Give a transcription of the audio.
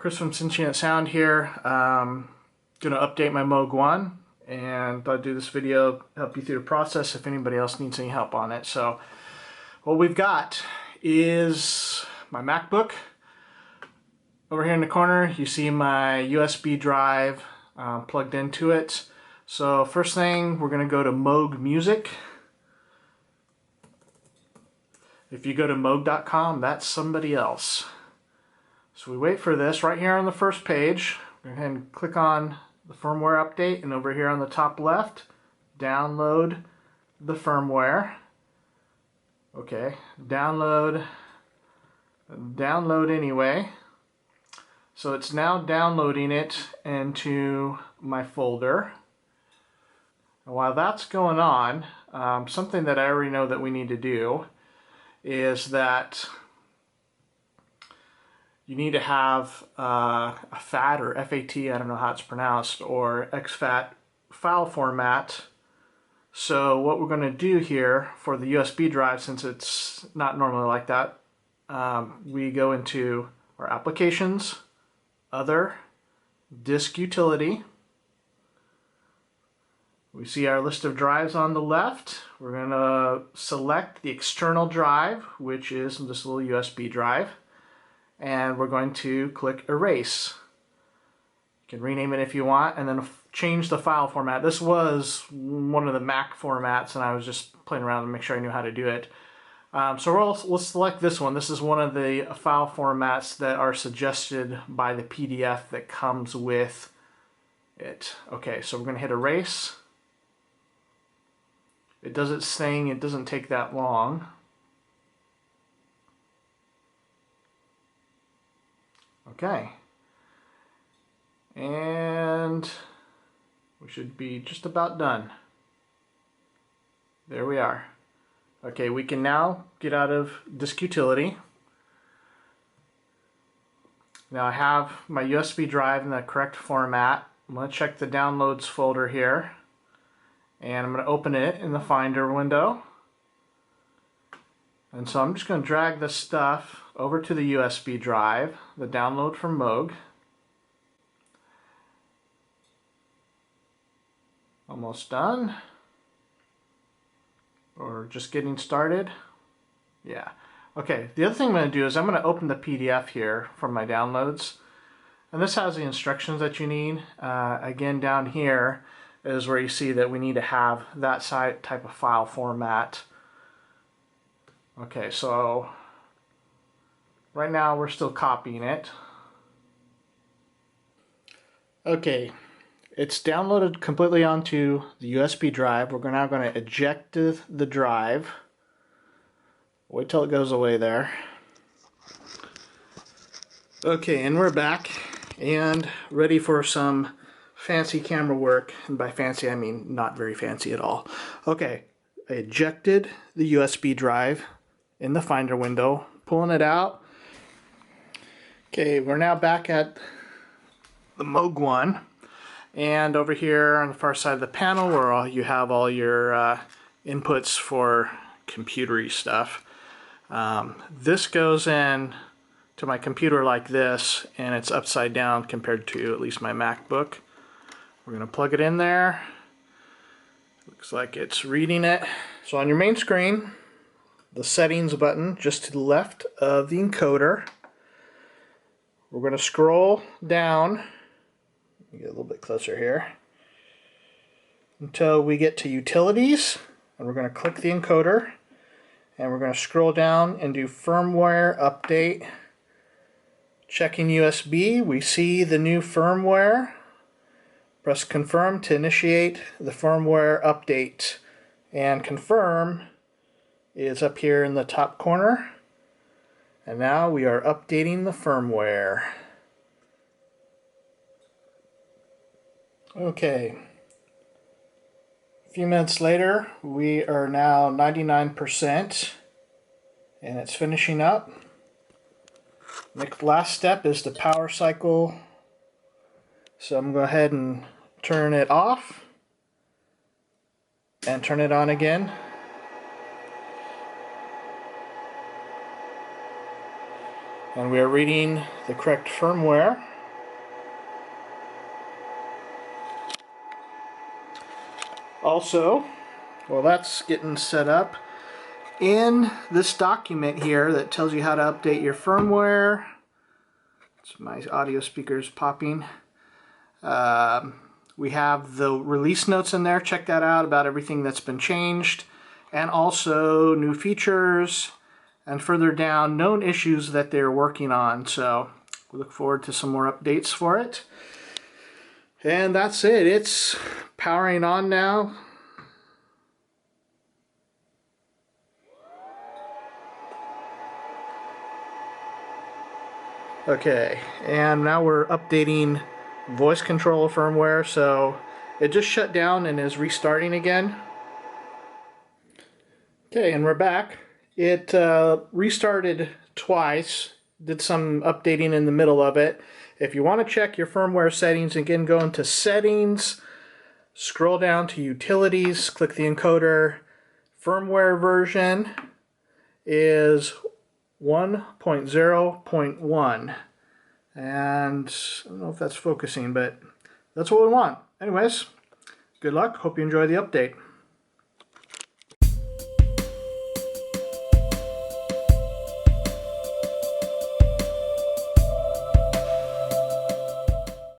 Chris from Sentient Sound here. Going to update my Moog One, and thought I'd do this video, help you through the process if anybody else needs any help on it. So what we've got is my MacBook. Over here in the corner you see my USB drive plugged into it. So first thing, we're going to go to Moog Music. If you go to moog.com, that's somebody else. So we wait for this. Right here on the first page, we're going to go ahead and click on the firmware update, and over here on the top left, download the firmware. Okay, download anyway. So it's now downloading it into my folder. And while that's going on, something that I already know that we need to do is that you need to have a FAT or FAT, I don't know how it's pronounced, or ExFAT file format. So what we're going to do here for the USB drive, since it's not normally like that, we go into our Applications, Other, Disk Utility. We see our list of drives on the left. We're going to select the external drive, which is this little USB drive, and we're going to click Erase. You can rename it if you want, and then change the file format. This was one of the Mac formats, and I was just playing around to make sure I knew how to do it. So we'll select this one. This is one of the file formats that are suggested by the PDF that comes with it. Okay, so we're going to hit Erase. It does its thing. It doesn't take that long. Okay. And we should be just about done. There we are. Okay, we can now get out of Disk Utility. Now I have my USB drive in the correct format. I'm going to check the Downloads folder here, and I'm going to open it in the Finder window. And so I'm just going to drag this stuff over to the USB drive, the download from Moog. Almost done. Or just getting started. Yeah. Okay, the other thing I'm going to do is I'm going to open the PDF here from my downloads. And this has the instructions that you need. Again, down here is where you see that we need to have that type of file format. Okay, so right now we're still copying it. Okay, it's downloaded completely onto the USB drive. We're now going to eject the drive. Wait till it goes away there. Okay, and we're back and ready for some fancy camera work. And by fancy, I mean not very fancy at all. Okay, I ejected the USB drive in the Finder window, pulling it out. Okay, we're now back at the Moog One, and over here on the far side of the panel where you have all your inputs for computery stuff. This goes in to my computer like this, and it's upside down compared to at least my MacBook. We're going to plug it in there. Looks like it's reading it. So on your main screen, the settings button just to the left of the encoder. We're going to scroll down, get a little bit closer here, until we get to Utilities, and we're going to click the encoder, and we're going to scroll down and do Firmware Update. Checking USB, we see the new firmware. Press Confirm to initiate the firmware update, and Confirm is up here in the top corner. And now we are updating the firmware. Okay. A few minutes later, we are now 99%, and it's finishing up. Next, last step is the power cycle. So I'm going to go ahead and turn it off and turn it on again. And we are reading the correct firmware. Also, well, that's getting set up. In this document here that tells you how to update your firmware, it's my audio speakers popping. We have the release notes in there. Check that out about everything that's been changed, and also new features, and further down, known issues that they're working on. So we look forward to some more updates for it. And that's it. It's powering on now. Okay, and now we're updating voice control firmware, so it just shut down and is restarting again. Okay, and we're back. It restarted twice, did some updating in the middle of it. If you want to check your firmware settings, again, go into Settings, scroll down to Utilities, click the encoder. Firmware version is 1.0.1. And I don't know if that's focusing, but that's what we want. Anyways, good luck. Hope you enjoy the update.